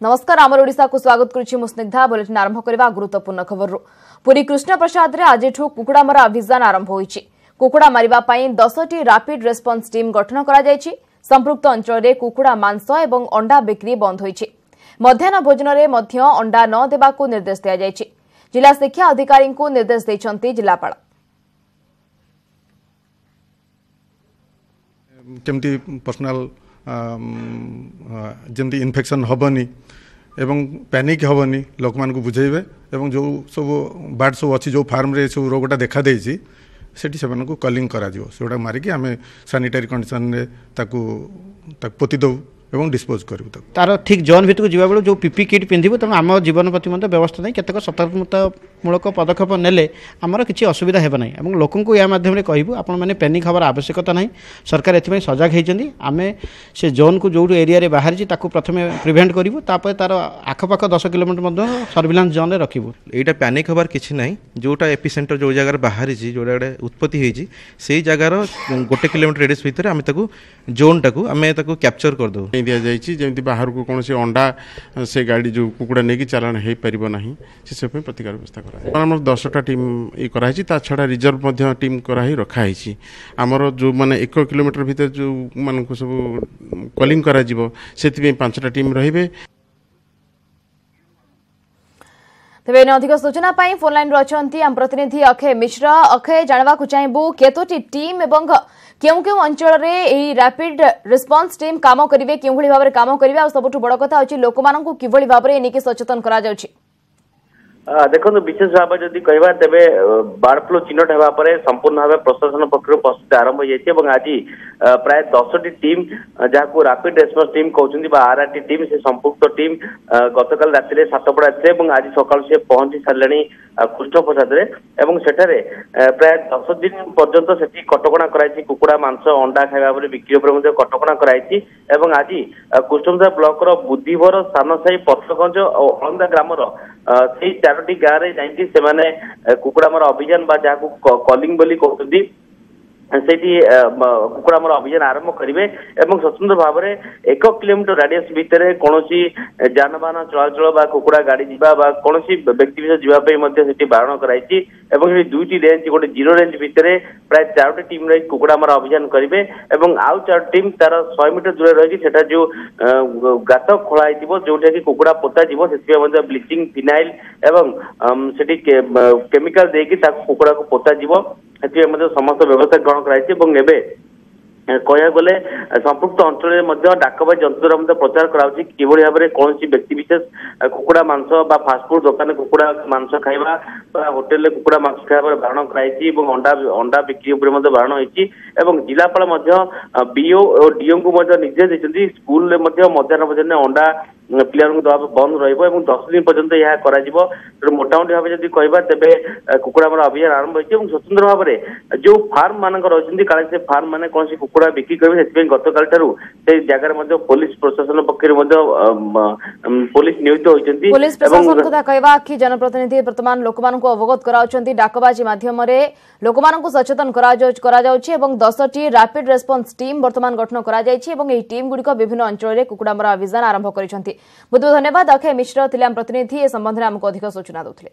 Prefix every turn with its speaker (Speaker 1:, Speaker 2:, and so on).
Speaker 1: नमस्कार आमर ओडिशा को स्वागत करुछि मु स्निग्धा। बुलेटिन आरंभ करबा गुरुत्वपूर्ण खबर पुरी कृष्ण प्रसाद रे आजिठु कुकुड़ा मरा अभियान आरंभ होईछि। कुकुड़ा मारिबा पई 10टी रैपिड रेस्पॉन्स टीम गठन करा जायछि। संपृक्त अंचल रे कुकुड़ा मांस एवं अंडा बिक्री बंद होईछि। मध्याह्न भोजन रे मध्य अंडा न देबाकू निर्देश दिया जायछि। जिला शिक्षा अधिकारी को निर्देश दैछन्ति जिलापाल।
Speaker 2: केमती पर्सनल जमती इन्फेक्शन हबनी एवं पैनिक हबनी लोक मान को बुझेबे एवं जो सब बार्ड सब अच्छी जो फार्म रे सब रोगटा देखा देछि सेठी से को कलिंग करा जिवो सेटा मारी कि आमे सैनिटरी कंडीशन रे ताकू पोती दउ एवं डिस्पोज करू
Speaker 3: तार ठीक जोन भितर को जीवा बेलो जो पीपी किट पिंधिबो तम आम जीवन प्रति मते व्यवस्था नै केतक सतर्कतामूलक पदक्षेप नेले आमर किछि असुविधा हेबा नै एवं लोकन को या माध्यम रे कहिबो आपण माने पैनिक हबार आवश्यकता नै। सरकार एथि सजग हेइचंदी आमे से जोन को जो एरिया रे बाहर छि ताकू प्रथमे प्रिवेंट करिवो तापर तार आखपाख 10 किलोमीटर मध्य सर्विलांस जोन रे रखिबो।
Speaker 4: एटा पैनिक हबार किछि नै जोटा एपिसेंटर जो जगह बाहर छि जोटा उत्पत्ति हेछि सेही जगार 1 किलोमीटर रेडियस भितर आमे ताकू जोन टाकू आमे ताकू कैप्चर कर दो
Speaker 5: दिया जाइछि जेमति बाहर को कोनोसी अंडा से गाड़ी जो कुकुड़ा नेकी चालान हे परिबो नाही से प्रतिकार व्यवस्था करा हमर 10टा टीम ई करा हिछि ता छडा रिजर्व मध्य टीम करा ही रखा हिछि। हमर जो माने 1 किलोमीटर भीतर जो मान को सब कॉलिंग करा जिवो सेति में 5टा टीम रहिबे।
Speaker 1: तेबे अधिक सूचना पाई फोन लाइन रचंती हम प्रतिनिधि अक्षय मिश्र। अक्षय जानवा को चाहेबू केतोटी टीम एवं केउ केउ अंचल रे एही रैपिड रिस्पांस टीम काम करिवे केउ भली भाबरे काम करिवे आ सबटु बड़ कथा अछि लोक माननकु किभली भाबरे एनिके सचेतन करा जाउछि।
Speaker 6: देखो विशेष भाव जदि कहवा तेरे बार्ड फ्लू चिन्हट होगा पर संपूर्ण भाव प्रशासन पक्ष प्रस्तुति आरंभ हो आज प्राय 10टी टीम जहाँ रैपिड रेस्पॉन्स टीम कहते आरआरटी टीम से संपुक्त टीम गतकाल राति 7पड़ा थे आज सका से पहुंची सारे कृष्ण प्रसाद सेठारे प्राय 10 दिन पर्यंत से कटका कराई कुकुड़ा मांस अंडा खावा बिक्री कटका कराई आज कृष्णप्रसाद ब्लॉक बुद्धिवर सानसाई पथरगंज और अलंदा ग्रामर से 4टी गाँव में कुकुड़ा मर अभियान जहाँ कलिंग बोली कहते सेठी कुकुड़ा मर अभियान आरंभ करेंगे स्वतंत्र भाव में 1 किलोमीटर रेडियस भितर कौन जानवाहन चलाचल कुकुड़ा गाड़ी जावा कौन व्यक्ति जावाई बारण कराई 2टी रेंज गोटे 0 रेंज भितर प्राय 4टी टीम रही कुकुड़ा मर अभियान करेंगे आउ 4 टीम तार 100 मीटर दूर रही जो गात खोलाई जो कुकुड़ा पोता से ब्लीचिंग फिनाइल एवं केमिकल देकी कुकुड़ा को पोता समस्त व्यवस्था ग्रहण कराई कह गले संपुक्त अंचल डाकबाजी जंत्र द्वारा प्रचार कराउछि किभली भाव में कौन व्यक्ति विशेष कुकुड़ा मांस फास्टफुड दुकान कुकुड़ा मांस खाइबा होटेल कुकुड़ा मांस खाइबा बारण कराई अंडा बिक्री बारण होती जिलापाल बीओ और डीओ को निर्देश देते स्कूल मध्याह्न भोजन अंडा प्लेयर को दवा बंद रही 10 दिन पर्यंत यह कर मोटामोटी भाव जब कहवा तेरे कुकुड़ा मर अभियान आरंभ होती स्वतंत्र भाव में जो फार्म मान रही से फार्म मान कौन कुकुड़ा बिक्री करेंगे गतकाल से जगह पुलिस प्रशासन पक्ष पुलिस नियुक्त होती
Speaker 1: पुलिस प्रशासन कथा कहवा कि जनप्रतिनिधि वर्तमान लोक अवगत कराउछंती डाकबाजी माध्यम लोक सचेतन करा 10टी रैपिड रेस्पॉन्स टीम वर्तमान गठन करा टीम गुड़िक विभिन्न अंचल कुकुड़ा मरा अभियान आरंभ करिसेंती। बहुत बहुत धन्यवाद अक्षय मिश्र थिले प्रतिनिधि ए संबंध में आमको अधिक सूचना देउथिले।